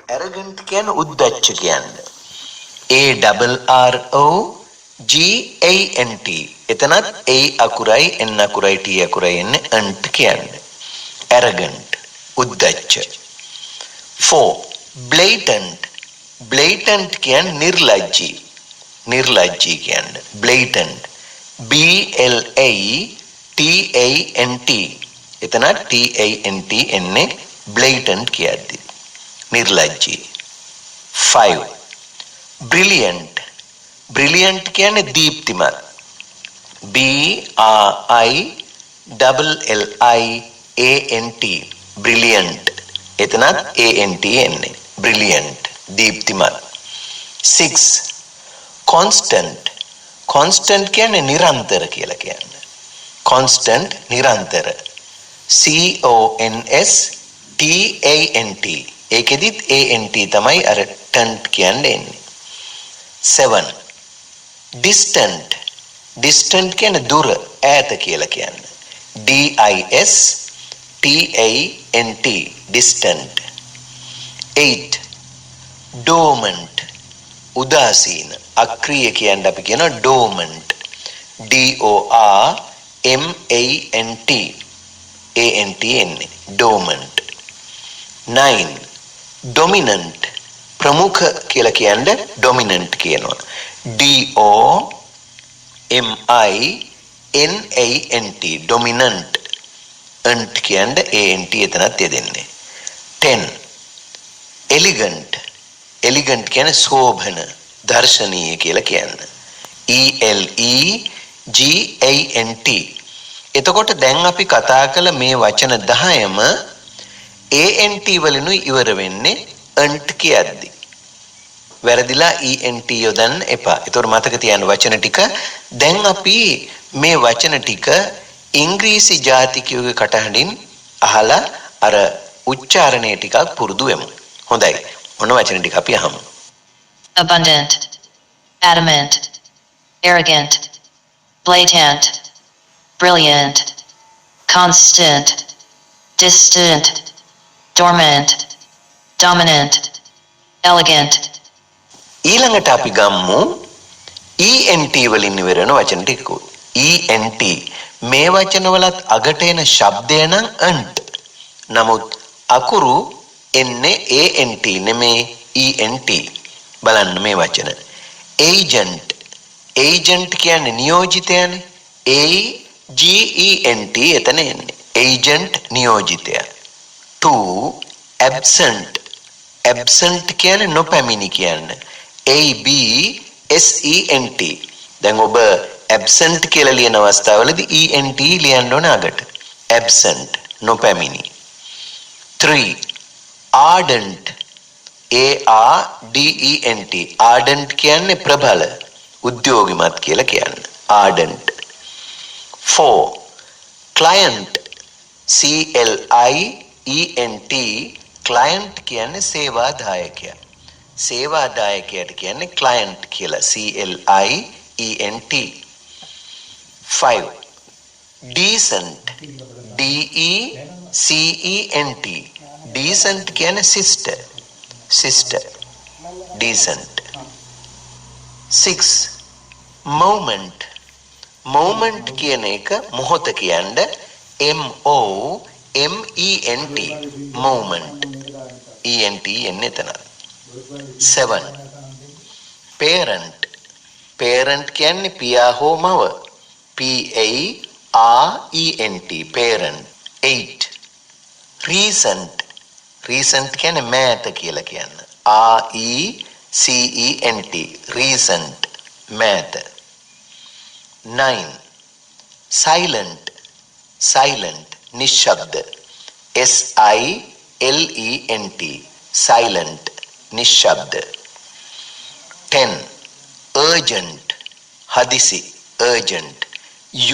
arrogant කියන්නේ උද්දච්ච කියන්නේ. ARROGANT. එතනත් A අකුරයි N අකුරයි T අකුරයි එන්නේ අන්ට් කියන්නේ. arrogant උද්දච්ච. 4 blatant. blatant කියන්නේ නිර්ලජ්ජී. නිර්ලජ්ජී කියන්නේ blatant. BLATANT. එතන TANT එන්නේ blatant කියද්දි. නිර්ලජ්ජී. 5 brilliant. brilliant කියන්නේ දීප්තිමත්. BRILLIANT. brilliant. එතනත් ANT එන්නේ. brilliant දීප්තිමත්. 6 constant. constant කියන්නේ නිරන්තර කියලා කියන්නේ. constant නිරන්තර. CONSTANT. ඒකෙදිත් ANT තමයි අර ටන්ට් කියන්නේ එන්නේ. 7 distant. distant කියන්නේ දුර ඈත කියලා කියන්නේ. DISTANT distant. 8 dormant. උදාසීන අක්‍රිය කියන්නේ අපි කියනවා dormant. DORMANT. ANT එන්නේ dormant. 9 dominant. ප්‍රමුඛ කියලා කියන්නේ dominant කියනවා. DOMINANT dominant. ant කියන්නේ ANT එතනත් යෙදෙන්නේ. 10 elegant. elegant කියන්නේ සෝභන දර්ශනීය කියලා කියන්නේ. ELEGANT. එතකොට දැන් අපි කතා කළ මේ වචන 10ම ANT වලිනුයි ඉවර වෙන්නේ ant කියද්දි. වැරදිලා ENT යොදන්න එපා. ඒතකොට මතක තියාගන්න වචන ටික දැන් අපි මේ වචන ටික ඉංග්‍රීසි ජාතිකයෝගේ කටහඬින් අහලා අර උච්චාරණය ටිකක් පුරුදු වෙමු. හොඳයි. මොන වචන ටික අපි අහමු. abundant, adamant, arrogant, blatant, brilliant, constant, distant, dormant, dominant, elegant. ඊළඟට අපි ගම්මු ENT වලින් ඉවර වෙන වචන ටික. ENT මේ වචන වලත් අගට එන ශබ්දය නම් ant. නමුත් අකුරු එන්නේ ANT නෙමේ ENT. බලන්න මේ වචන. agent. agent කියන්නේ නියෝජිතයනේ. AGENT එතන එන්නේ. agent නියෝජිතය. 2 absent. absent කියන්නේ නොපැමිණි කියන්නේ. ABSENT. දැන් ඔබ absent කියලා ලියන අවස්ථාවලදී ENT ලියන්න ඕන අගට. absent නොපැමිණි. 3 ardent. ARDENT. ardent කියන්නේ ප්‍රබල උද්‍යෝගිමත් කියලා කියන්නේ. ardent. 4 client. CLIENT. client කියන්නේ සේවාදායකයා. සේවාදායකයාට කියන්නේ client කියලා. CLIENT. 5 decent. DECENT. decent කියන්නේ sister. sister. decent. 6 moment. moment කියන එක මොහොත කියන්නේ MOMENT. moment. ENT එන්නේ එතන. 7 parent. parent කියන්නේ පියා හෝ මව. PARENT parent. 8 recent. recent කියන්නේ මෑත කියලා කියන්නේ. RECENT recent මෑත. 9 silent. silent නිශ්ශබ්ද. SILENT silent නිශ්ශබ්ද. 10 urgent. හදිසි urgent.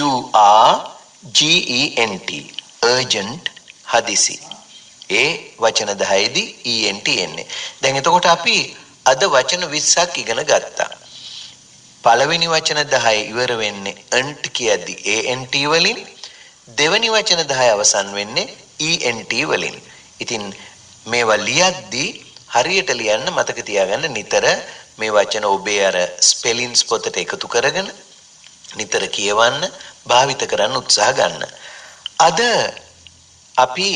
URGENT urgent හදිසි. ඒ වචන 10දී ENT එන්නේ. දැන් එතකොට අපි අද වචන 20ක් ඉගෙන ගත්තා. පළවෙනි වචන 10 ඉවර වෙන්නේ ant කියද්දි ANT වලින්. දෙවෙනි වචන 10 අවසන් වෙන්නේ ENT වලින්. ඉතින් මේවා ලියද්දී හරියට ලියන්න මතක තියාගන්න නිතර මේ වචන ඔබේ අර ස්පෙලින්ස් පොතට එකතු කරගෙන නිතර කියවන්න භාවිත කරන්න උත්සාහ ගන්න. අද අපි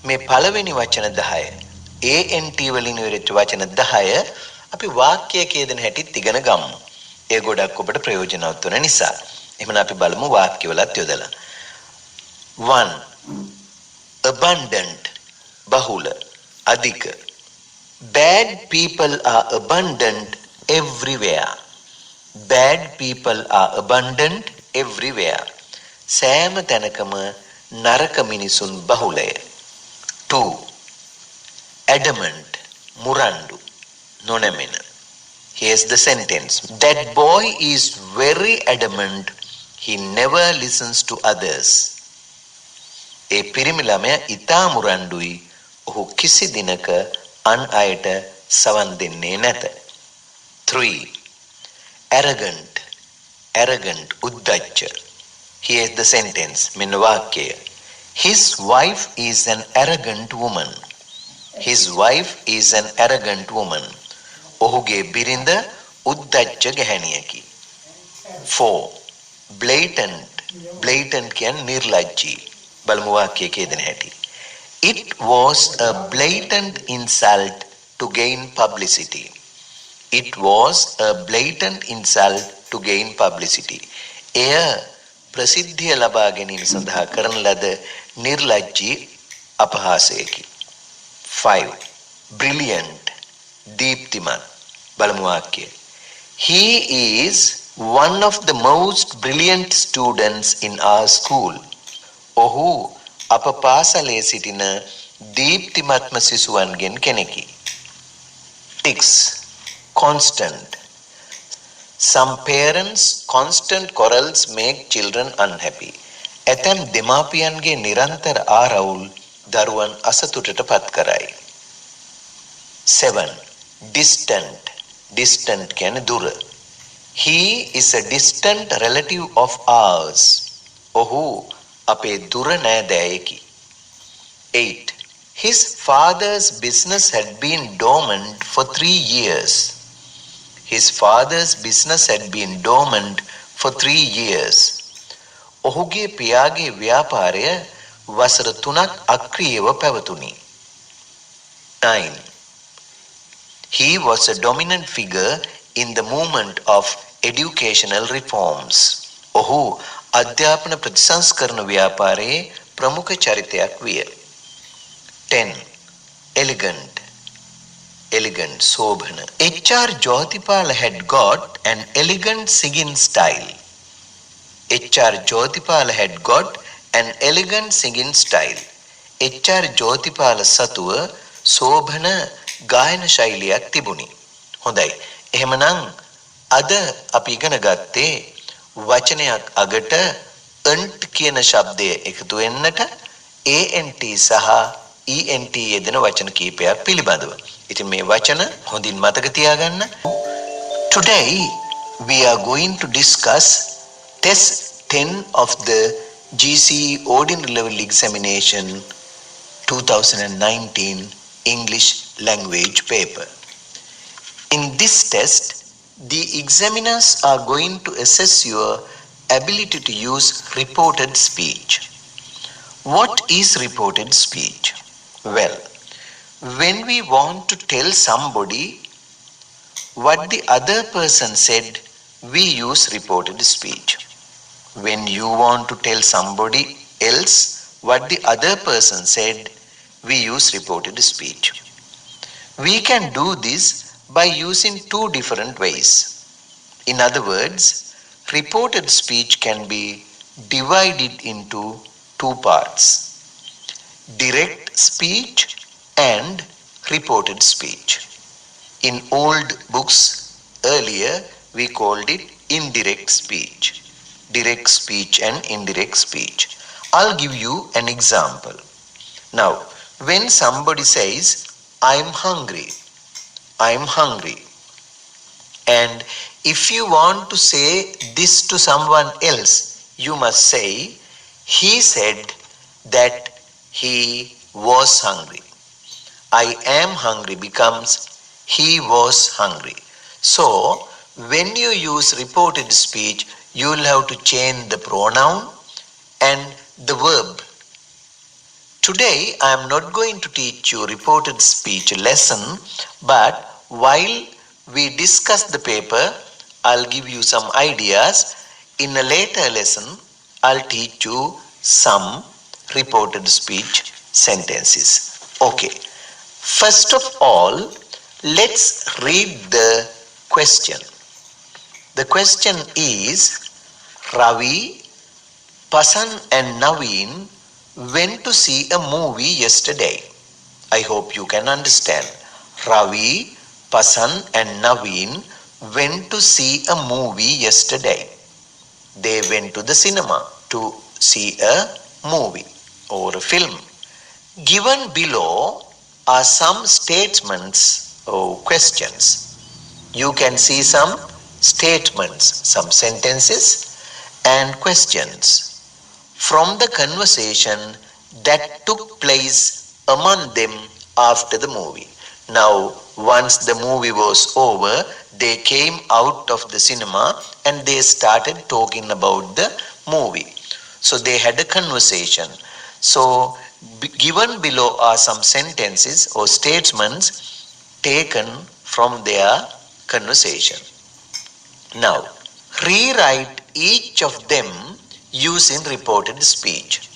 මේ පළවෙනි වචන 10 ANT වලින් ඉවරෙච්ච වචන 10 අපි වාක්‍යයක යෙදෙන හැටිත් ඉගෙන ගමු. ඒ ගොඩක් ඔබට ප්‍රයෝජනවත් වෙන නිසා. එහෙනම් අපි බලමු වාක්‍යවලත් යොදලා. 1 abundant බහුල අධික. Bad people are abundant everywhere. Bad people are abundant everywhere. සෑම තැනකම නරක මිනිසුන් බහුලය. 2 adamant මුරණ්ඩු නොනැමෙන. Here's the sentence. That boy is very adamant. He never listens to others. ඒ පිරිමි ළමයා ඊටා මුරණ්ඩුයි. ඔහු කිසි දිනක අන් අයට සවන් දෙන්නේ නැත. 3 arrogant උද්දච්ච. Here's the sentence. මෙන්න වාක්‍යය. His wife is an arrogant woman. His wife is an arrogant woman. ඔහුගේ බිරිඳ උද්දච්ච ගැහැණියකි. 4 blatant කියන්නේ නිර්ලජ්ජී. බලමු වාක්‍යයේ කියදෙන හැටි. It was a blatant insult to gain publicity. It was a blatant insult to gain publicity. එය ප්‍රසිද්ධිය ලබා ගැනීම සඳහා කරන ලද නිර්ලජ්ජී අපහාසයකි. 5 brilliant දීප්තිමත්. බලමු වාක්‍යය. He is one of the most brilliant students in our school. ඔහු අප පාසලේ සිටින දීප්තිමත්ම සිසුවන්ගෙන් කෙනෙකි. 6 constant. Some parents constant quarrels make children unhappy. ඇතැම් දෙමාපියන්ගේ නිරන්තර ආරවුල් දරුවන් අසතුටට පත් කරයි. 7 distant කියන්නේ දුර. He is a distant relative of ours. ඔහු අපේ දුර නෑදෑයෙකි. 8 his father's business had been dormant for 3 years. His father's business had been dormant for 3 years. ඔහුගේ පියාගේ ව්‍යාපාරය වසර 3ක් අක්‍රියව පැවතුණි. 9 he was a dominant figure in the movement of educational reforms. ඔහු අධ්‍යාපන ප්‍රතිසංස්කරණ ව්‍යාපාරයේ ප්‍රමුඛ චරිතයක් විය. 10 elegant සෝභන. HR Jyothipala had got an elegant singing style. HR Jyothipala had got an elegant singing style. HR Jyothipala සතුව සෝභන ගායන ශෛලියක් තිබුණි. හොඳයි. එහෙමනම් අද අපි ඉගෙන ගත්තේ වචනයක් අගට ant කියන ශබ්දය එකතු වෙන්නට ANT සහ ENT යෙදෙන වචන කීපයක් පිළිබඳව. ඉතින් මේ වචන හොඳින් මතක තියාගන්න. Today we are going to discuss test 10 of the GCE Ordinary Level Examination 2019 English language paper. In this test, the examiners are going to assess your ability to use reported speech. What is reported speech? Well, when we want to tell somebody what the other person said, we use reported speech. When you want to tell somebody else what the other person said, we use reported speech. We can do this by using two different ways. In other words, reported speech can be divided into two parts: direct speech and reported speech. In old books earlier, we called it indirect speech. Direct speech and indirect speech. I'll give you an example. Now, when somebody says, I'm hungry, and if you want to say this to someone else, you must say, he said that he was hungry. I am hungry becomes he was hungry. So, when you use reported speech, you will have to change the pronoun and the verb. Today, I am not going to teach you reported speech lesson, but while we discuss the paper, I'll give you some ideas. In a later lesson, I'll teach you some reported speech sentences. Okay. First of all, let's read the question. The question is Ravi, Pasan and Naveen went to see a movie yesterday. I hope you can understand. Ravi, Pasan and Naveen went to see a movie yesterday. They went to the cinema to see a movie or a film. Given below are some statements or questions. You can see some statements, some sentences and questions from the conversation that took place among them after the movie. Now, once the movie was over, they came out of the cinema and they started talking about the movie. So they had a conversation. So, given below are some sentences or statements taken from their conversation. Now, rewrite each of them using reported speech.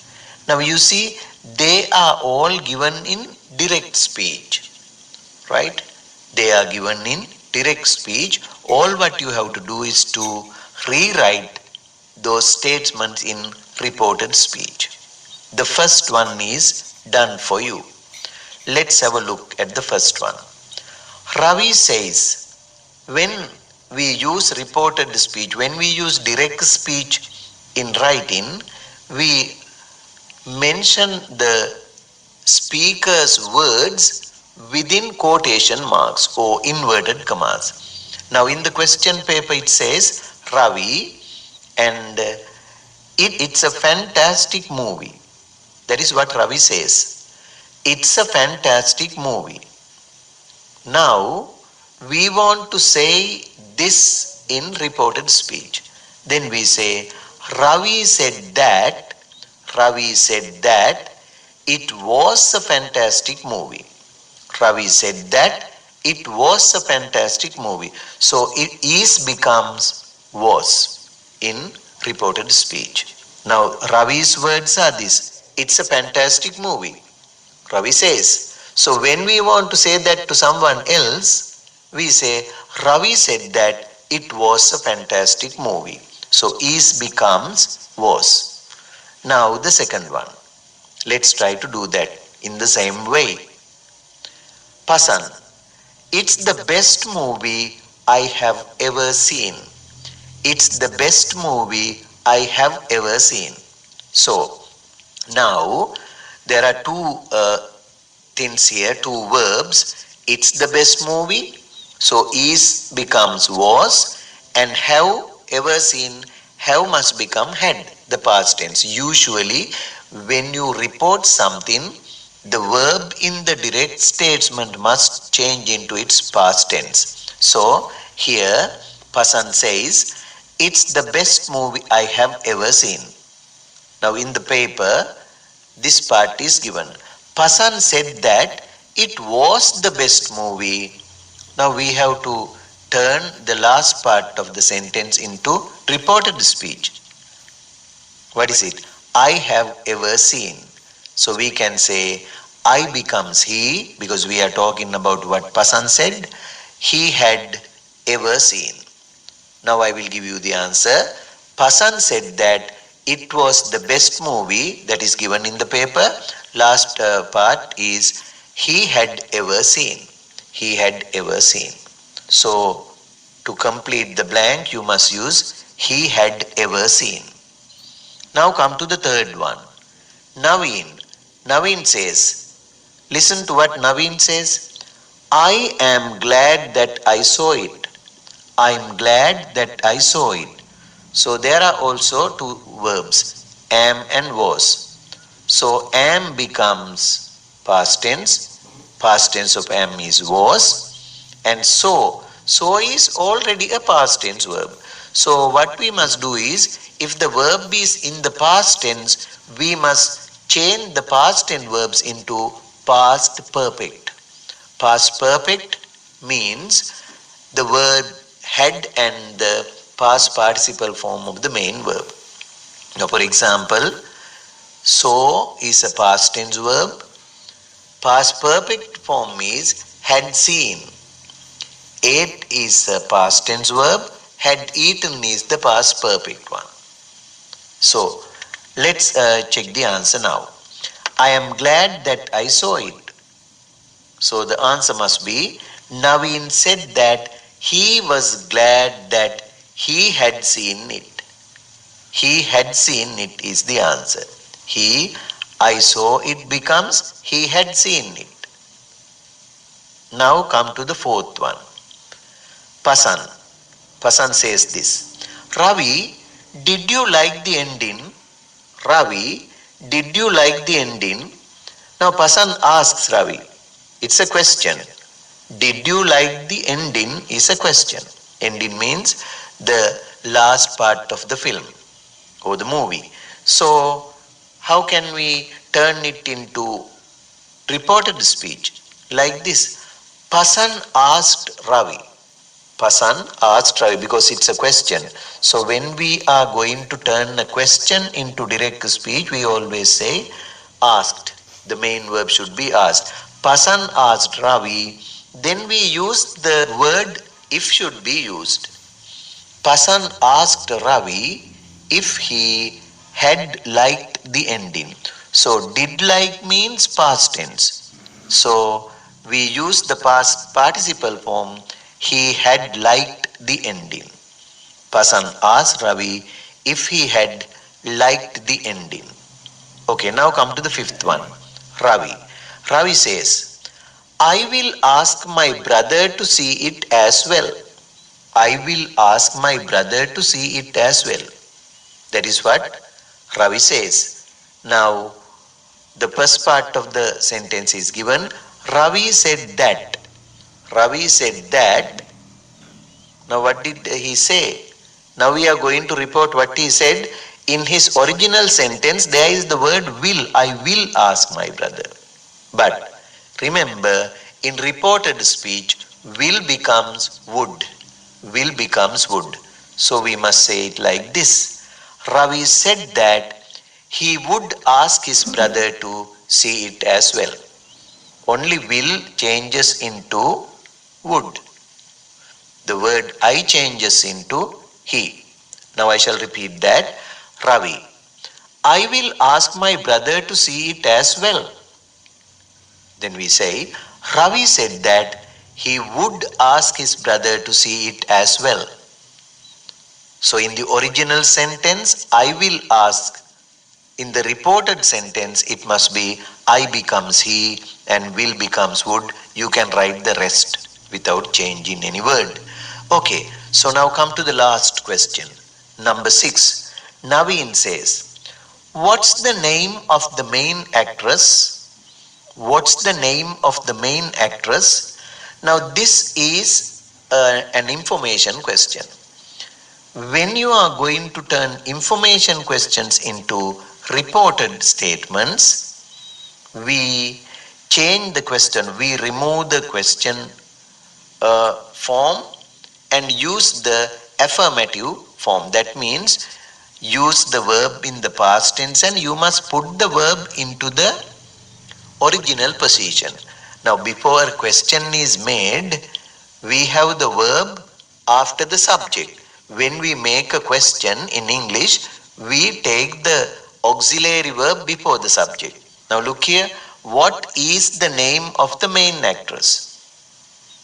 Now, you see, they are all given in direct speech, right? They are given in direct speech. All what you have to do is to rewrite those statements in reported speech. The first one is done for you. Let's have a look at the first one. Ravi says, when we use reported speech, when we use direct speech in writing, we mention the speaker's words within quotation marks or inverted commas. Now, in the question paper, it says Ravi, and it's a fantastic movie. That is what Ravi says. It's a fantastic movie. Now, we want to say this in reported speech. Then we say, Ravi said that, Ravi said that it was a fantastic movie. Ravi said that it was a fantastic movie. So it is becomes was in reported speech. Now, Ravi's words are this. It's a fantastic movie. Ravi says. So when we want to say that to someone else, we say, Ravi said that it was a fantastic movie. So is becomes was. Now the second one. Let's try to do that in the same way. Pasan, it's the best movie I have ever seen. It's the best movie I have ever seen. So now there are two things here, two verbs. It's the best movie. So is becomes was, and have ever seen, have must become had, the past tense. Usually when you report something, the verb in the direct statement must change into its past tense. So here Pasan says, it's the best movie I have ever seen. Now in the paper, this part is given. Pasan said that it was the best movie. Now we have to turn the last part of the sentence into reported speech. What is it? I have ever seen. So we can say I becomes he because we are talking about what Pasan said. He had ever seen. Now I will give you the answer. Pasan said that it was the best movie that is given in the paper. Last part is he had ever seen. He had ever seen. So to complete the blank, you must use he had ever seen. Now come to the third one. Naveen. Naveen says, listen to what Naveen says. I am glad that I saw it. I am glad that I saw it. So there are also two verbs, am and was. So am becomes past tense, Past tense of am is was. And so. So is already a past tense verb. So what we must do is, if the verb is in the past tense, we must change the past tense verbs into past perfect. Past perfect means the word had and the past participle form of the main verb. Now, for example, saw is a past tense verb. Past perfect form is had seen. Ate is a past tense verb. Had eaten is the past perfect one. So, let's check the answer now. I am glad that I saw it. So, the answer must be Naveen said that he was glad that he had seen it. He had seen it is the answer. He, I saw it becomes he had seen it. Now come to the fourth one. Pasan. Pasan says this. Ravi, did you like the ending? Ravi, did you like the ending? Now Pasan asks Ravi. It's a question. Did you like the ending is a question. Ending means the last part of the film or the movie. So how can we turn it into reported speech? Like this. Pasan asked Ravi. Pasan asked Ravi because it's a question. So when we are going to turn a question into direct speech, we always say asked. The main verb should be asked. Pasan asked Ravi. Then we use the word if should be used. Pasan asked Ravi if he had liked the ending. So did like means past tense. So we use the past participle form he had liked the ending. Pasan asked Ravi if he had liked the ending. Okay, now come to the fifth one. Ravi. Ravi says, I will ask my brother to see it as well. I will ask my brother to see it as well. That is what Ravi says. Now, the first part of the sentence is given. Ravi said that. Ravi said that. Now, what did he say? Now, we are going to report what he said. In his original sentence, there is the word will. I will ask my brother. But remember, in reported speech, will becomes would. Will becomes would. So we must say it like this. Ravi said that he would ask his brother to see it as well. Only will changes into would. The word I changes into he. Now I shall repeat that. Ravi, I will ask my brother to see it as well. Then we say, Ravi said that he would ask his brother to see it as well. So in the original sentence, I will ask. In the reported sentence, it must be I becomes he and will becomes would. You can write the rest without changing any word. Okay, so now come to the last question. Number 6. Naveen says, what's the name of the main actress? What's the name of the main actress? Now this is an information question. When you are going to turn information questions into reported statements, we change the question, we remove the question form and use the affirmative form. That means use the verb in the past tense and you must put the verb into the original position. Now before a question is made, we have the verb after the subject. When we make a question in English, we take the auxiliary verb before the subject. Now look here, what is the name of the main actress?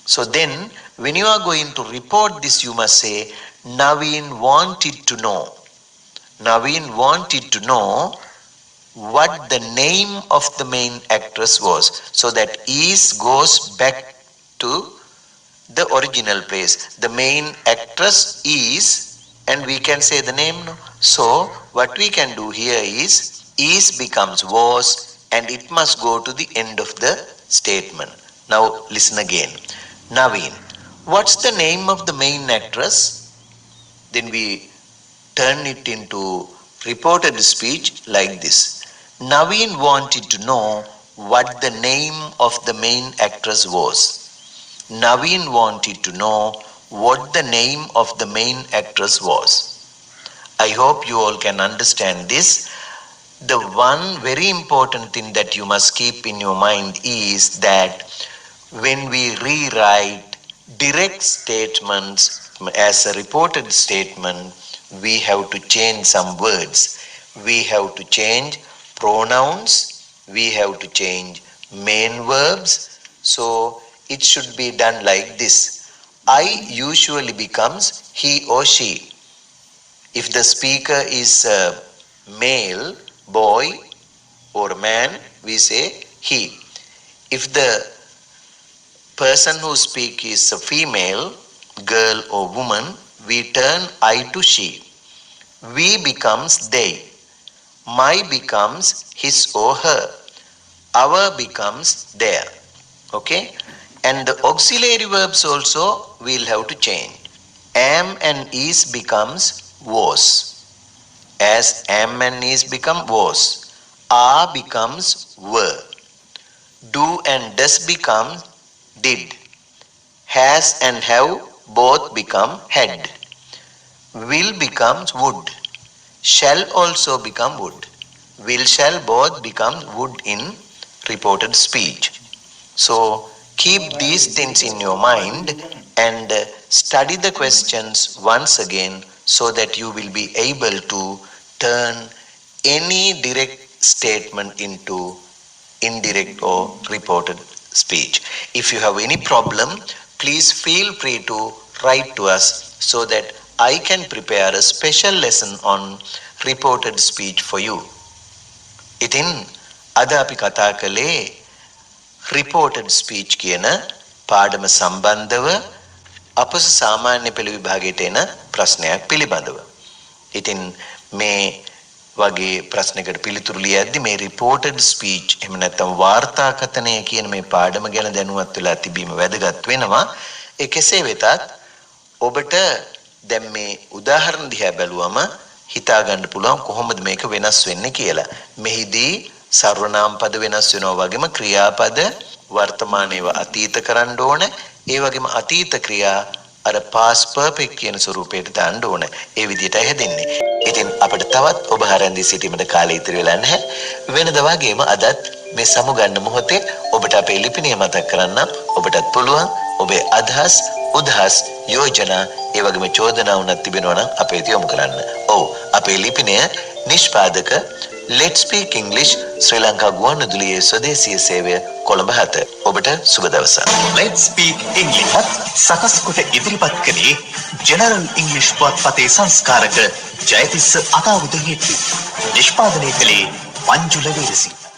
So then, when you are going to report this, you must say, Naveen wanted to know. Naveen wanted to know what the name of the main actress was. So that is goes back to the original place. The main actress is, and we can say the name. No? So what we can do here is becomes was, and it must go to the end of the statement. Now listen again. Naveen, what's the name of the main actress? Then we turn it into reported speech like this. Naveen wanted to know what the name of the main actress was. Naveen wanted to know what the name of the main actress was. I hope you all can understand this. The one very important thing that you must keep in your mind is that when we rewrite direct statements as a reported statement, we have to change some words. We have to change pronouns. We have to change main verbs. So it should be done like this. I usually becomes he or she. If the speaker is a male, boy, or man, we say he. If the person who speaks is a female, girl or woman, we turn I to she. We becomes they. My becomes his or her. Our becomes their. Okay? And the auxiliary verbs also we'll have to change. Am and is becomes was. As am and is become was. Are becomes were. Do and does become did. Has and have both become had. Will becomes would. Shall also become would. Will shall both become would in reported speech. So keep these things in your mind and study the questions once again so that you will be able to turn any direct statement into indirect or reported speech. If you have any problem, please feel free to write to us so that I can prepare a special lesson on reported speech for you. ඉතින් අද අපි කතා කළේ reported speech කියන පාඩම සම්බන්ධව අපස සාමාන්‍ය පෙළ විභාගයට එන ප්‍රශ්නයක් පිළිබඳව. ඉතින් මේ වගේ ප්‍රශ්නයකට පිළිතුරු ලියද්දි මේ reported speech එහෙම නැත්නම් වාර්තාකථනය කියන මේ පාඩම ගැන දැනුවත් වෙලා තිබීම වැදගත් වෙනවා. ඒ කෙසේ වෙතත් ඔබට දැන් මේ උදාහරණ දිහා බැලුවම හිතා ගන්න පුළුවන් කොහොමද මේක වෙනස් වෙන්නේ කියලා. මෙහිදී සර්වනාම පද වෙනස් වෙනවා වගේම ක්‍රියාපද වර්තමානයේව අතීත කරන්න ඕන. ඒ වගේම අතීත ක්‍රියා අර past perfect කියන ස්වරූපයට දාන්න ඕන. ඒ විදිහටයි හැදෙන්නේ. ඉතින් අපිට තවත් ඔබ හරන්දි සිටීමේ කාලය ඉතිරි වෙලා නැහැ. වෙනද වගේම අදත් මේ සමුගන්න මොහොතේ ඔබට අපේ ලිපිණය මතක් කරන්න ඔබටත් පුළුවන් ඔබේ අදහස් උදහස් යෝජනා ඒ වගේම චෝදනා වුණත් තිබෙනවා නම් අපේ යොමු කරන්න. ඔව් අපේ ලිපිණය නිෂ්පාදක Let's Speak English ශ්‍රී ලංකා ගුවන්විදුලියේ ස්වදේශීය සේවය කොළඹ 7. ඔබට සුබ දවසක්. Let's Speak English සකස් කොට ඉදිරිපත් කළේ General English පුවත්පතේ සංස්කාරක ජයතිස්ස අතාවුද හේතු. නිෂ්පාදනය කළේ මංජුල වීරසිංහ.